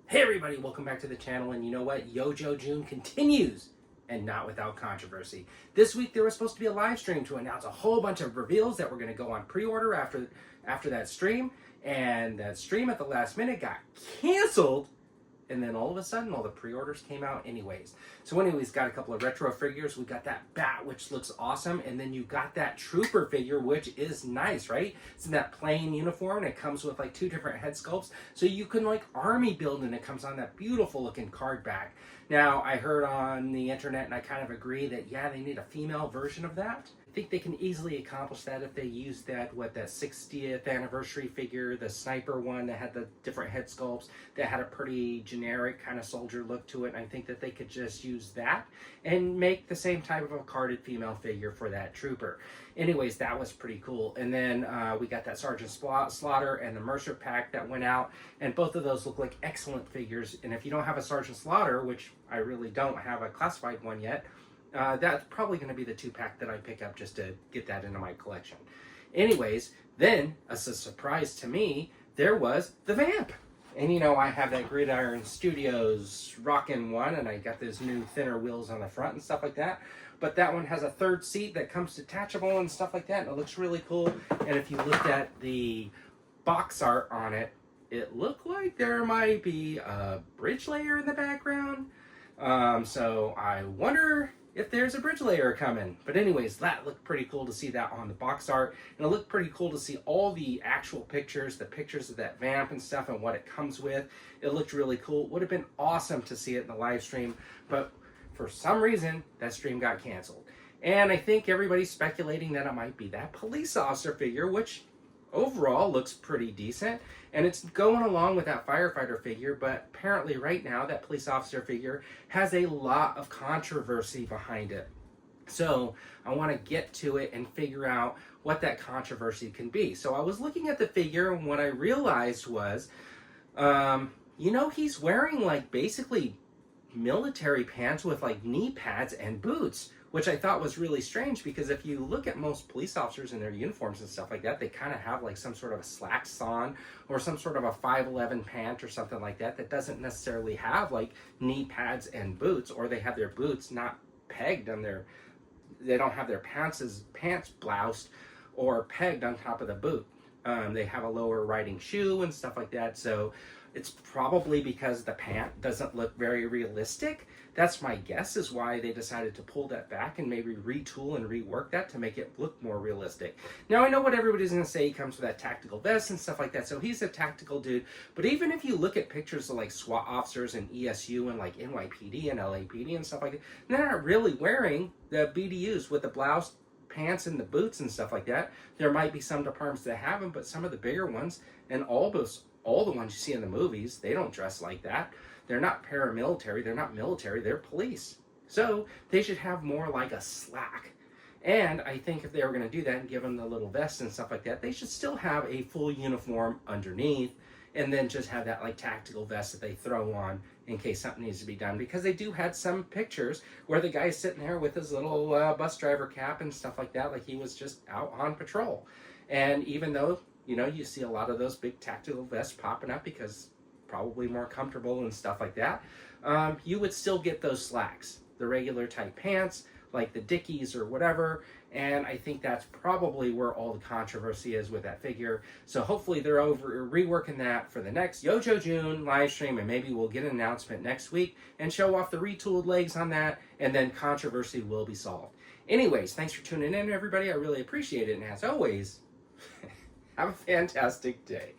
Hey everybody, welcome back to the channel, and you know what? Yojo June continues, and not without controversy. This week there was supposed to be a live stream to announce a whole bunch of reveals that were going to go on pre-order after that stream, and that stream at the last minute got canceled. And then all of a sudden, all the pre-orders came out anyways. So anyways, got a couple of retro figures. We got that bat, which looks awesome. And then you got that trooper figure, which is nice, right? It's in that plain uniform. And it comes with like two different head sculpts. So you can like army build, and it comes on that beautiful looking card back. Now, I heard on the internet, and I kind of agree that, yeah, they need a female version of that. I think they can easily accomplish that if they use that 60th anniversary figure, the sniper one that had the different head sculpts, that had a pretty generic kind of soldier look to it. And I think that they could just use that and make the same type of a carded female figure for that trooper. Anyways, that was pretty cool. And then we got that Sergeant Slaughter and the Mercer pack that went out, and both of those look like excellent figures. And if you don't have a Sergeant Slaughter, which I really don't have a classified one yet, that's probably going to be the 2-pack that I pick up just to get that into my collection. Anyways, then, as a surprise to me, there was the Vamp. And you know, I have that Gridiron Studios rockin' one, and I got those new thinner wheels on the front and stuff like that. But that one has a third seat that comes detachable and stuff like that, and it looks really cool. And if you looked at the box art on it, it looked like there might be a bridge layer in the background. So I wonder if there's a bridge layer coming. But anyways, that looked pretty cool to see that on the box art. And it looked pretty cool to see all the actual pictures, the pictures of that Vamp and stuff and what it comes with. It looked really cool. It would have been awesome to see it in the live stream, but for some reason, that stream got canceled. And I think everybody's speculating that it might be that police officer figure, which overall looks pretty decent, and it's going along with that firefighter figure. But apparently right now that police officer figure has a lot of controversy behind it. So I want to get to it and figure out what that controversy can be. So I was looking at the figure, and what I realized was, you know, he's wearing like basically military pants with like knee pads and boots, which I thought was really strange, because if you look at most police officers in their uniforms and stuff like that, they kind of have like some sort of a slacks on or some sort of a 511 pant or something like that that doesn't necessarily have like knee pads and boots, or they have their boots not pegged on their, they don't have their pants bloused or pegged on top of the boot. They have a lower riding shoe and stuff like that. So it's probably because the pant doesn't look very realistic. That's my guess, is why they decided to pull that back and maybe retool and rework that to make it look more realistic. Now, I know what everybody's going to say. He comes with that tactical vest and stuff like that, so he's a tactical dude. But even if you look at pictures of like SWAT officers and ESU and like NYPD and LAPD and stuff like that, they're not really wearing the BDUs with the blouse, pants, and the boots and stuff like that. There might be some departments that have them, but some of the bigger ones, and all the ones you see in the movies, they don't dress like that. They're not paramilitary, they're not military, they're police. So they should have more like a slack. And I think if they were going to do that and give them the little vest and stuff like that, they should still have a full uniform underneath, and then just have that like tactical vest that they throw on in case something needs to be done. Because they do have some pictures where the guy's sitting there with his little bus driver cap and stuff like that, like he was just out on patrol. And even though, you know, you see a lot of those big tactical vests popping up because probably more comfortable and stuff like that, you would still get those slacks, the regular type pants, like the Dickies or whatever. And I think that's probably where all the controversy is with that figure. So hopefully they're reworking that for the next Yojo June live stream, and maybe we'll get an announcement next week and show off the retooled legs on that, and then controversy will be solved. Anyways, thanks for tuning in, everybody. I really appreciate it, and as always, have a fantastic day.